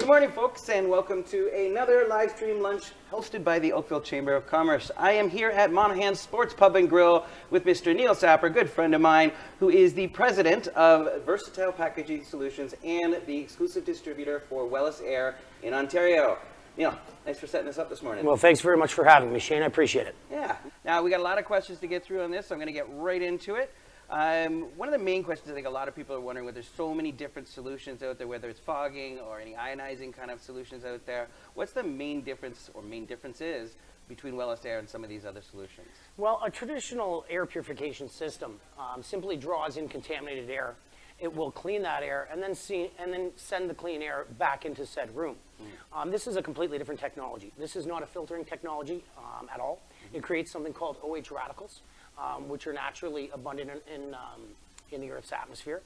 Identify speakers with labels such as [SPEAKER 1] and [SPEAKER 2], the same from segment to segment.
[SPEAKER 1] Good morning, folks, and welcome to another live stream lunch hosted by the Oakville Chamber of Commerce. I am here at Monaghan's Sports Pub and Grill with Mr. Neil Sapper, a good friend of mine, who is the president of Versatile Packaging Solutions and the exclusive distributor for Wellis Air in Ontario. Neil, thanks for setting this up this morning.
[SPEAKER 2] Well, thanks very much for having me, Shane. I appreciate it.
[SPEAKER 1] Yeah. Now, we got a lot of questions to get through on this, so I'm going to get right into it. One of the main questions I think a lot of people are wondering, there's so many different solutions out there, whether it's fogging or any ionizing kind of solutions out there. What's the main difference or main differences between Wellis Air and some of these other solutions?
[SPEAKER 2] Well, a traditional air purification system simply draws in contaminated air. It will clean that air and then send the clean air back into said room. This is a completely different technology. This is not a filtering technology at all. It creates something called OH radicals, which are naturally abundant in the Earth's atmosphere.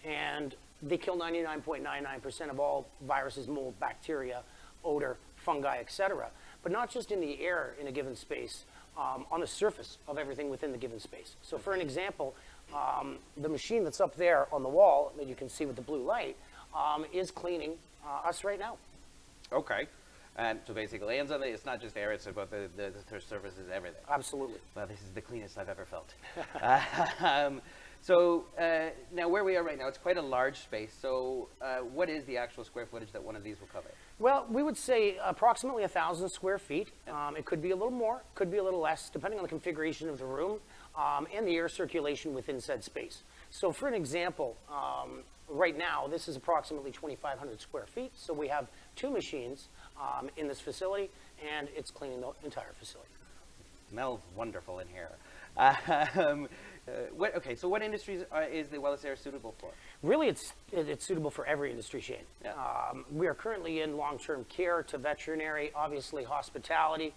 [SPEAKER 2] And they kill 99.99% of all viruses, mold, bacteria, odor, fungi, etc. But not just in the air in a given space, on the surface of everything within the given space. So for an example, the machine that's up there on the wall that you can see with the blue light is cleaning us right now.
[SPEAKER 1] Okay. And so basically, it's not just air, it's about the surfaces, everything.
[SPEAKER 2] Absolutely.
[SPEAKER 1] Well, this is the cleanest I've ever felt. Now where we are right now, it's quite a large space. So what is the actual square footage that one of these will cover?
[SPEAKER 2] Well, we would say approximately 1,000 square feet. It could be a little more, could be a little less, depending on the configuration of the room and the air circulation within said space. So for an example, right now, this is approximately 2,500 square feet. So we have two machines in this facility, and it's cleaning the entire facility.
[SPEAKER 1] Smells wonderful in here. So what industries is the Wellis Air suitable for?
[SPEAKER 2] Really, it's suitable for every industry, Shane.
[SPEAKER 1] Yeah.
[SPEAKER 2] We are currently in long-term care to veterinary, obviously hospitality,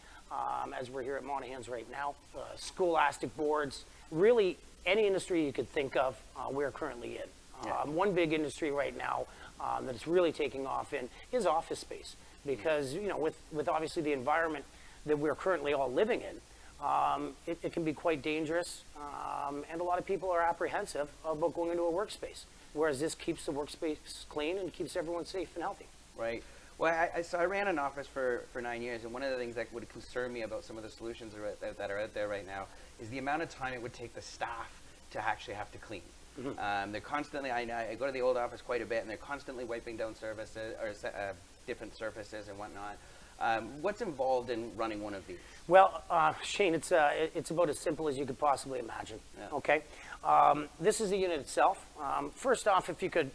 [SPEAKER 2] as we're here at Monaghan's right now, scholastic boards, really any industry you could think of, we're currently in.
[SPEAKER 1] Yeah.
[SPEAKER 2] One big industry right now that it's really taking off in is office space, because with obviously the environment that we're currently all living in, it can be quite dangerous, and a lot of people are apprehensive about going into a workspace, whereas this keeps the workspace clean and keeps everyone safe and healthy.
[SPEAKER 1] Right. Well, I ran an office for 9 years, and one of the things that would concern me about some of the solutions that are out there right now is the amount of time it would take the staff to actually have to clean. Mm-hmm. They're constantly, I go to the old office quite a bit, and they're constantly wiping down surfaces or different surfaces and whatnot. What's involved in running one of these?
[SPEAKER 2] Well, Shane, it's about as simple as you could possibly imagine. Yeah. Okay, this is the unit itself. First off, if you could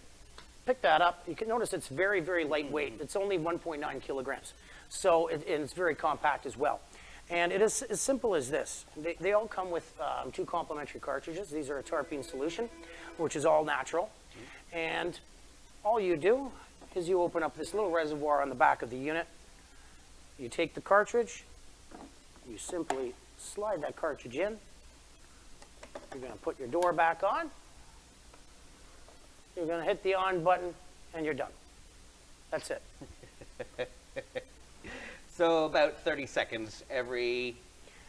[SPEAKER 2] pick that up, you can notice it's very, very lightweight. Mm-hmm. It's only 1.9 kilograms, so and it's very compact as well. And it is as simple as this. They all come with two complementary cartridges. These are a tarpine solution, which is all natural. Mm-hmm. And all you do is you open up this little reservoir on the back of the unit. You take the cartridge, you simply slide that cartridge in. You're going to put your door back on. You're going to hit the on button, and you're done. That's it.
[SPEAKER 1] So about 30 seconds every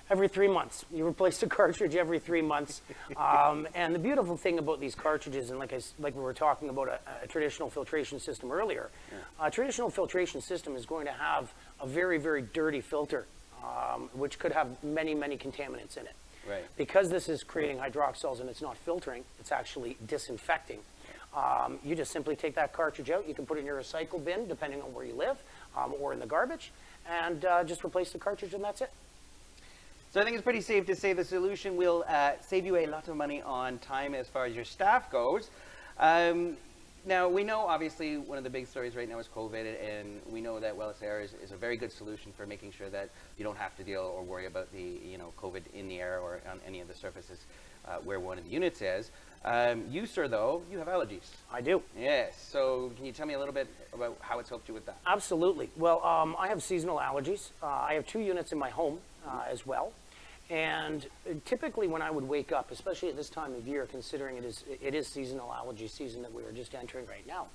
[SPEAKER 2] 3 months. You replace the cartridge every 3 months. And the beautiful thing about these cartridges, and like we were talking about a traditional filtration system earlier, yeah. A traditional filtration system is going to have a very, very dirty filter, which could have many, many contaminants in it.
[SPEAKER 1] Right.
[SPEAKER 2] Because this is creating hydroxyls and it's not filtering, it's actually disinfecting. You just simply take that cartridge out. You can put it in your recycle bin, depending on where you live, or in the garbage, and just replace the cartridge, and that's it.
[SPEAKER 1] So I think it's pretty safe to say the solution will save you a lot of money on time as far as your staff goes. Now, we know, obviously, one of the big stories right now is COVID, and we know that Wellis Air is a very good solution for making sure that you don't have to deal or worry about the COVID in the air or on any of the surfaces where one of the units is. You, sir, though, you have allergies.
[SPEAKER 2] I do.
[SPEAKER 1] Yes. So can you tell me a little bit about how it's helped you with that?
[SPEAKER 2] Absolutely. Well, I have seasonal allergies. I have 2 units in my home as well. And typically when I would wake up, especially at this time of year, considering it is seasonal allergy season that we are just entering right now,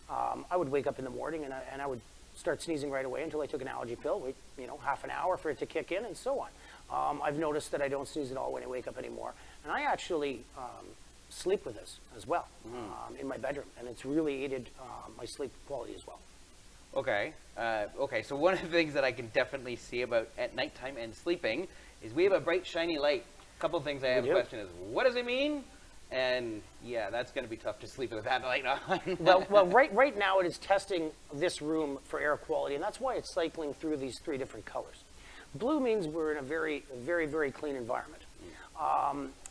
[SPEAKER 2] I would wake up in the morning and I would start sneezing right away until I took an allergy pill, wait, half an hour for it to kick in and so on. I've noticed that I don't sneeze at all when I wake up anymore. And I actually sleep with this as well in my bedroom, and it's really aided my sleep quality as well.
[SPEAKER 1] Okay. Okay. So one of the things that I can definitely see about at nighttime and sleeping is we have a bright, shiny light. A couple of things I have a question is, what does it mean? And yeah, that's going to be tough to sleep with that light on.
[SPEAKER 2] Well, right now it is testing this room for air quality, and that's why it's cycling through these 3 different colors. Blue means we're in a very, very clean environment.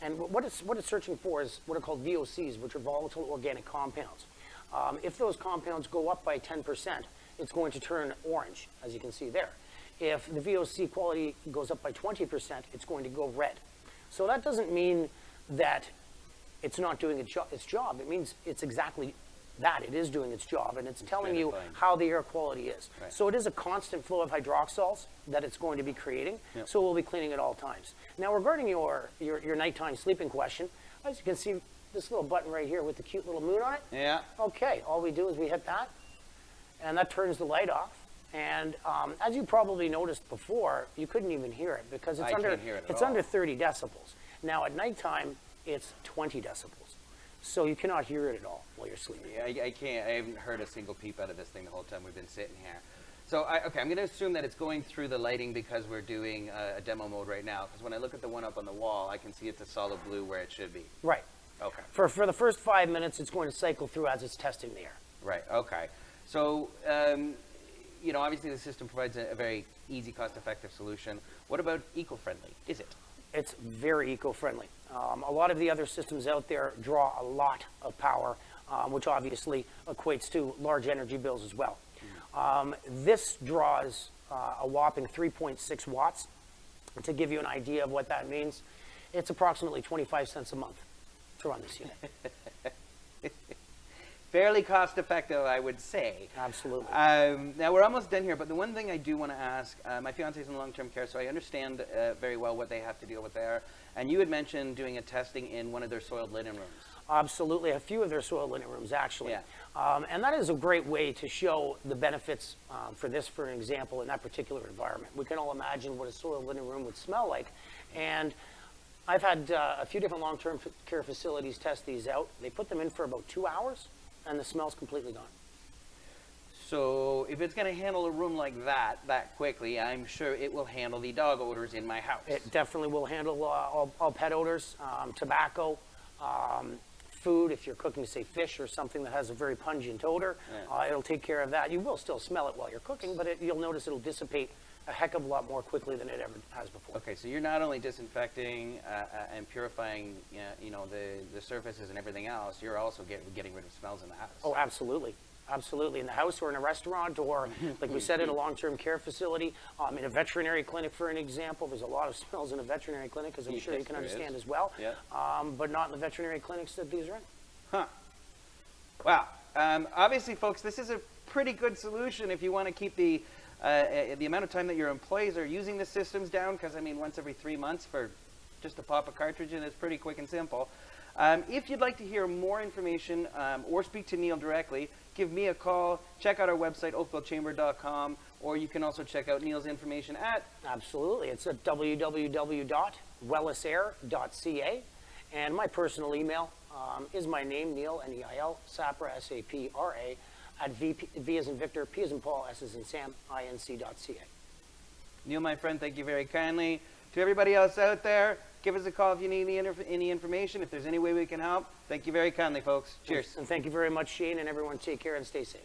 [SPEAKER 2] And what it's searching for is what are called VOCs, which are volatile organic compounds. If those compounds go up by 10%, it's going to turn orange, as you can see there. If the VOC quality goes up by 20%, it's going to go red. So that doesn't mean that it's not doing its job. It means it's exactly that. It is doing its job, and it's telling you how the air quality is. Right. So it is a constant flow of hydroxyls that it's going to be creating, so we'll be cleaning at all times. Now, regarding your nighttime sleeping question, as you can see, this little button right here with the cute little moon on it.
[SPEAKER 1] Yeah.
[SPEAKER 2] Okay, all we do is we hit that, and that turns the light off. And as you probably noticed before, you couldn't even hear it because it's under 30 decibels. Now, at nighttime, it's 20 decibels. So you cannot hear it at all while you're sleeping.
[SPEAKER 1] Yeah, I can't. I haven't heard a single peep out of this thing the whole time we've been sitting here. So, okay, I'm going to assume that it's going through the lighting because we're doing a demo mode right now. Because when I look at the one up on the wall, I can see it's a solid blue where it should be.
[SPEAKER 2] Right.
[SPEAKER 1] Okay.
[SPEAKER 2] For the first 5 minutes, it's going to cycle through as it's testing the air.
[SPEAKER 1] Right, okay. So, you know, obviously the system provides a very easy, cost-effective solution. What about eco-friendly? Is it?
[SPEAKER 2] It's very eco-friendly. A lot of the other systems out there draw a lot of power, which obviously equates to large energy bills as well. This draws a whopping 3.6 watts. To give you an idea of what that means, it's approximately 25 cents a month to run this unit.
[SPEAKER 1] Fairly cost-effective, I would say.
[SPEAKER 2] Absolutely.
[SPEAKER 1] Now, we're almost done here, but the one thing I do want to ask, my fiance's in long-term care, so I understand very well what they have to deal with there. And you had mentioned doing a testing in one of their soiled linen rooms.
[SPEAKER 2] Absolutely, a few of their soiled linen rooms, actually.
[SPEAKER 1] Yeah.
[SPEAKER 2] And that is a great way to show the benefits for an example, in that particular environment. We can all imagine what a soiled linen room would smell like. And I've had a few different long-term care facilities test these out. They put them in for about 2 hours, and the smell's completely gone.
[SPEAKER 1] So if it's going to handle a room like that quickly, I'm sure it will handle the dog odors in my house.
[SPEAKER 2] It definitely will handle all pet odors, tobacco, food. If you're cooking, say, fish or something that has a very pungent odor, it'll take care of that. You will still smell it while you're cooking, but you'll notice it'll dissipate a heck of a lot more quickly than it ever has before.
[SPEAKER 1] Okay, so you're not only disinfecting and purifying, you know, the surfaces and everything else, you're also getting rid of smells in the house.
[SPEAKER 2] Oh, absolutely. Absolutely. In the house or in a restaurant or, like we said, in a long-term care facility, in a veterinary clinic, for an example. There's a lot of smells in a veterinary clinic, as I'm sure you can understand as well, but not in the veterinary clinics that these are in.
[SPEAKER 1] Huh. Wow. Obviously, folks, this is a pretty good solution if you want to keep the amount of time that your employees are using the systems down, because, I mean, once every 3 months for just to pop a cartridge in is pretty quick and simple. If you'd like to hear more information or speak to Neil directly, give me a call. Check out our website, oakvillechamber.com, or you can also check out Neil's information at...
[SPEAKER 2] Absolutely. It's at www.wellisair.ca, and my personal email is my name, Neil, Neil, Sapra, S-A-P-R-A, at V as in Victor, P as in Paul, S as in Sam, INC.ca.
[SPEAKER 1] Neil, my friend, thank you very kindly. To everybody else out there, give us a call if you need any information. If there's any way we can help, thank you very kindly, folks. Cheers.
[SPEAKER 2] And thank you very much, Shane, and everyone take care and stay safe.